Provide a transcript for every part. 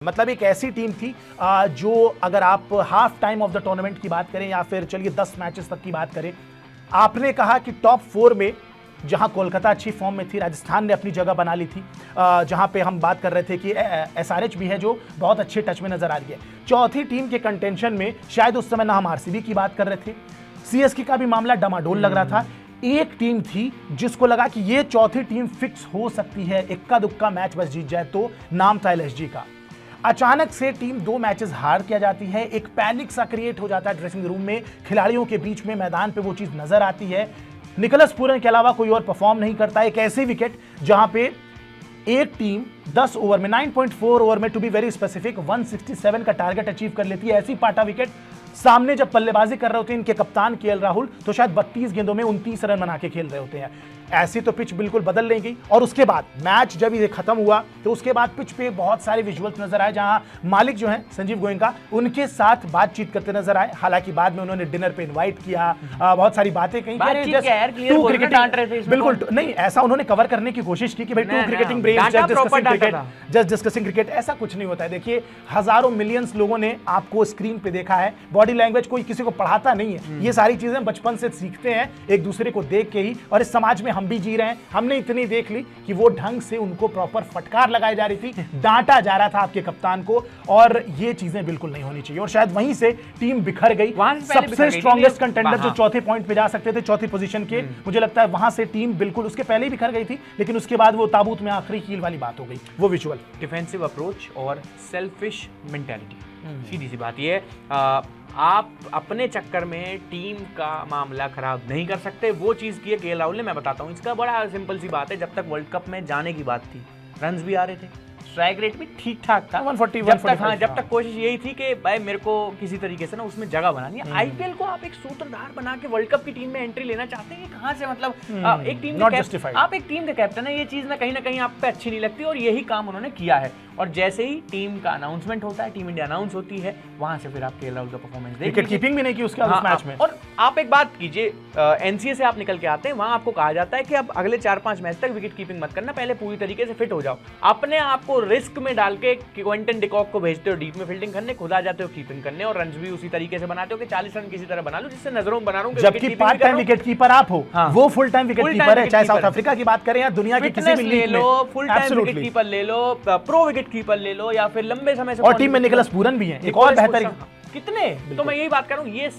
मतलब एक ऐसी टीम थी जो अगर आप half time of the tournament की बात करें या फिर चलिए 10 मैचेस तक की बात करें, आपने कहा कि टॉप 4 में जहां कोलकाता अच्छी फॉर्म में थी, राजस्थान ने अपनी जगह बना ली थी, जहां पे हम बात कर रहे थे कि एसआरएच भी है जो बहुत अच्छे टच में नजर आ रही है। चौथी टीम के कंटेंशन में शायद उस समय ना हम आरसीबी की बात कर रहे थे, सीएसके का भी मामला डमाडोल लग रहा था। एक टीम थी जिसको लगा कि ये चौथी टीम फिक्स हो सकती है, इक्का दुक्का मैच बस जीत जाए तो, नाम था एलएसजी का। अचानक से टीम 2 मैचेस हार किया जाती है, एक पैनिक सा क्रिएट हो जाता है ड्रेसिंग रूम में, खिलाड़ियों के बीच में, मैदान पे वो चीज नजर आती है। निकोलस पूरन के अलावा कोई और परफॉर्म नहीं करता। एक ऐसी विकेट जहां पे एक टीम 10 ओवर में 9.4 ओवर में टू बी वेरी स्पेसिफिक 167 का टारगेट अचीव कर लेती है। ऐसी पाटा विकेट सामने जब बल्लेबाजी कर रहे होते हैं इनके कप्तान केएल राहुल, तो शायद 32 गेंदों में 29 रन बना के खेल रहे होते हैं। ऐसी तो पिच बिल्कुल बदल नहीं गई। और उसके बाद मैच जब ये खत्म हुआ तो उसके बाद पिच पे बहुत सारे विजुअल्स नजर आए जहां मालिक जो हैं संजीव गोयनका उनके साथ बातचीत करते नजर आए। हालांकि बाद में उन्होंने डिनर पे इनवाइट किया, बहुत सारी बातें कही। बिल्कुल नहीं, ऐसा उन्होंने कवर करने की कोशिश की कि भाई two cricketing braves just discussing cricket, ऐसा कुछ नहीं होता है। देखिए हजारों मिलियंस लोगों ने आपको स्क्रीन पे देखा है, बॉडी लैंग्वेज कोई किसी को पढ़ाता नहीं है, ये सारी चीजें बचपन से सीखते हैं एक दूसरे को देख के ही। और इस समाज में हम भी जी रहे हैं, हमने इतनी देख ली कि वो ढंग से उनको प्रॉपर फटकार लगाई जा रही थी, डांटा जा रहा था आपके कप्तान को, और ये चीजें बिल्कुल नहीं होनी चाहिए। और शायद वहीं से टीम बिखर गई। सबसे स्ट्रॉन्गेस्ट कंटेंडर जो चौथे पॉइंट पे जा सकते थे, चौथी पोजीशन के, मुझे लगता है वहां से टीम बिल्कुल उसके पहले ही बिखर गई थी, लेकिन उसके बाद वो ताबूत में आखिरी कील वाली बात हो गई, वो विजुअल डिफेंसिव अप्रोच और सेल्फिश मेंटालिटी। सीधी सी बात ये आप अपने चक्कर में टीम का मामला खराब नहीं कर सकते। वो चीज की है केएल राहुल ने। मैं बताता हूं, इसका बड़ा सिंपल सी बात है। जब तक वर्ल्ड कप में जाने की बात थी, रन्स भी आ रहे थे, स्ट्राइक रेट भी ठीक ठाक था, 140 जब तक कोशिश यही थी कि भाई मेरे को किसी तरीके से ना उसमें जगह बनानी है। आईपीएल को आप एक सूत्रधार बना के वर्ल्ड कप की टीम में एंट्री लेना चाहते हैं, कहां से? मतलब एक टीम आप एक टीम के कैप्टन है, ये चीज ना कहीं आप पे अच्छी नहीं लगती, और यही काम उन्होंने किया है। और जैसे ही टीम का अनाउंसमेंट होता है, टीम इंडिया अनाउंस होती है, वहां से फिर आप केएल राहुल का परफॉर्मेंस देखिए। विकेट कीपिंग भी नहीं की उसके उस मैच में। और आप एक बात कीजिए, एनसीए से आप निकल के आते हैं, वहां आपको कहा जाता है कि अब अगले 4-5 मैच तक विकेट कीपिंग मत करना, पहले पूरी तरीके से फिट हो जाओ। अपने आप को रिस्क में डाल के क्विंटन डिकॉक को भेजते हो डीप में फील्डिंग करने, खुद आ जाते हो कीपिंग करने, और रन भी उसी तरीके से बनाते हो कि 40 रन किसी तरह बना लो, जिससे नजरों में बना रहा हूं। जबकि पार्ट टाइम विकेट कीपर आप हो, वो फुल टाइम विकेट कीपर है, चाहे साउथ अफ्रीका की बात करें या दुनिया की किसी भी लीग में। फुल टाइम विकेट कीपर ले लो, प्रो विकेट कीपर ले लो, या फिर लंबे समय से, और टीम में निकोलस पूरन भी है, एक और बेहतर कितने। तो मैं यही बात कर रहा हूँ, ये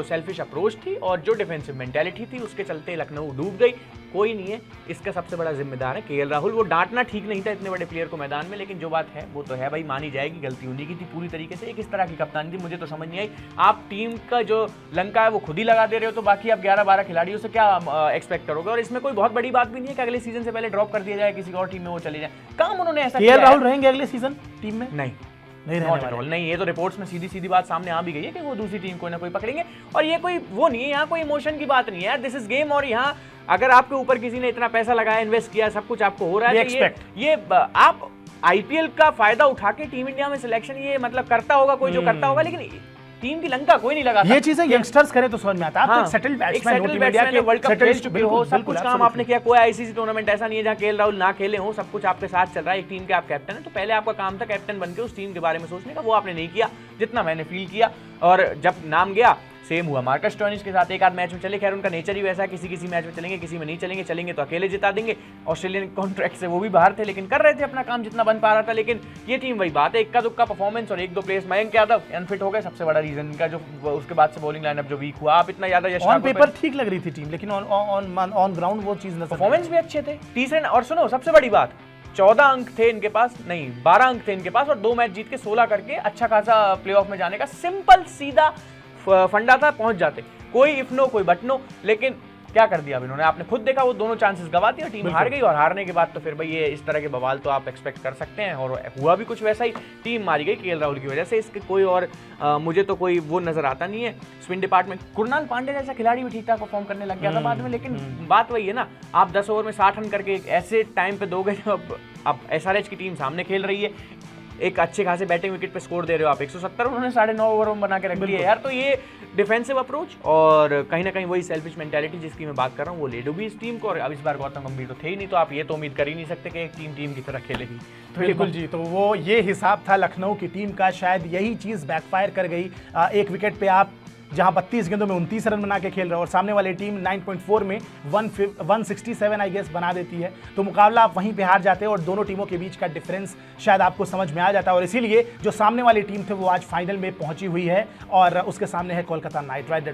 सेल्फिश अप्रोच थी और जो डिफेंसिव मेंटालिटी थी, उसके चलते लखनऊ डूब गई। कोई नहीं है, इसका सबसे बड़ा जिम्मेदार है केएल राहुल। वो डांटना ठीक नहीं था इतने बड़े प्लेयर को मैदान में, लेकिन जो बात है वो तो है भाई, मानी जाएगी, गलती उन्हीं की थी पूरी तरीके से। एक इस तरह की कप्तानी थी, मुझे तो समझ नहीं आई। आप टीम का जो लंका है वो खुद ही लगा दे रहे हो, तो बाकी आप 11-12 खिलाड़ियों से क्या एक्सपेक्ट करोगे? और इसमें कोई बहुत बड़ी बात भी नहीं है कि अगले सीजन से पहले ड्रॉप कर दिया जाए, किसी और टीम में वो चले जाए। काम उन्होंने ऐसा किया। केएल राहुल रहेंगे अगले सीजन टीम में? नहीं, ये तो रिपोर्ट्स में सीधी बात सामने आ भी गई है कि वो दूसरी टीम कोई ना कोई पकड़ेंगे। और ये कोई वो नहीं है, यहाँ कोई इमोशन की बात नहीं है यार, दिस इज गेम। और यहाँ अगर आपके ऊपर किसी ने इतना पैसा लगाया, इन्वेस्ट किया, सब कुछ आपको हो रहा है, ये आप आईपीएल का फायदा उठा के टीम इंडिया में सिलेक्शन ये मतलब करता होगा कोई, जो करता होगा, लेकिन टीम की लंका कोई नहीं लगा। ये चीजें यंगस्टर्स करें तो समझ में आता है। आप सेटल्ड बैट्समैन हो, वर्ल्ड कप खेल चुके हो, सब कुछ काम आपने किया। कोई आईसीसी टूर्नामेंट ऐसा नहीं है जहां केएल राहुल ना खेले हो, सब कुछ आपके साथ चल रहा है। एक टीम के आप कैप्टन हैं, तो पहले आपका काम था कैप्टन बनके उस टीम के बारे में सोचने का, वो आपने नहीं किया, जितना मैंने फील किया। और जब नाम गया, सेम हुआ मार्कस स्टोइनिस के साथ, एक आध मैच में चले, खैर उनका नेचर ही वैसा है, किसी मैच में चलेंगे, किसी में नहीं चलेंगे, चलेंगे तो अकेले जिता देंगे। ऑस्ट्रेलियन कॉन्ट्रैक्ट से वो भी बाहर थे, लेकिन कर रहे थे अपना काम जितना बन पा रहा था। लेकिन ये टीम वही बात है, इक्का दुक्का परफॉर्मेंस, और 1-2 प्लेयर्स, मयंक यादव अनफिट हो गए, सबसे बड़ा रीजन का, जो उसके बाद से बॉलिंग लाइनअप जो वीक हुआ। आप इतना ज्यादा ऑन पेपर ठीक लग रही थी टीम, लेकिन ऑन ग्राउंड वो चीज, परफॉर्मेंस भी अच्छे थे, तीसरे। और सुनो सबसे बड़ी बात, 14 अंक थे इनके पास, नहीं 12 अंक थे इनके पास, और 2 मैच जीत के 16 करके अच्छा खासा प्लेऑफ में जाने का सिंपल सीधा फंडा था, पहुंच जाते। कोई इफ नो कोई बट नो, लेकिन क्या कर दिया अब इन्होंने? आपने खुद देखा, वो दोनों चांसेस गवा दिए, टीम हार गई। और हारने के बाद तो फिर भाई ये इस तरह के बवाल तो आप एक्सपेक्ट कर सकते हैं, और हुआ भी कुछ वैसा ही। टीम मारी गई केएल राहुल की वजह से। इसके कोई और मुझे तो कोई वो नजर आता नहीं है। स्पिन डिपार्टमेंट, कुणाल पांड्या जैसा खिलाड़ी भी ठीक ठाक परफॉर्म करने लग गया था बाद में, लेकिन बात वही है ना, आप 10 ओवर में 60 रन करके ऐसे टाइम पे दोगे, अब एसआरएच की टीम सामने खेल रही है, एक अच्छे खासे बैटिंग विकेट पे स्कोर दे रहे हो आप 170, उन्होंने 9.5 ओवर में बना के रख लिया यार। तो ये डिफेंसिव अप्रोच और कहीं ना कहीं वही सेल्फिश मेंटालिटी जिसकी मैं बात कर रहा हूँ वो ले डूबी इस टीम को। और अब इस बार गौतम गंभीर तो थे ही नहीं, तो आप ये तो उम्मीद कर ही नहीं सकते कि एक टीम की तरह खेलेगी। तो बिल्कुल जी, तो वो ये हिसाब था लखनऊ की टीम का, शायद यही चीज़ बैकफायर कर गई। एक विकेट पे आप जहां 32 गेंदों में 29 रन बना के खेल रहे हो और सामने वाली टीम 9.4 में 167 आई गेस बना देती है, तो मुकाबला आप वहीं पे हार जाते हैं और दोनों टीमों के बीच का डिफरेंस शायद आपको समझ में आ जाता है। और इसीलिए जो सामने वाली टीम थे वो आज फाइनल में पहुंची हुई है और उसके सामने है कोलकाता नाइट राइडर्स।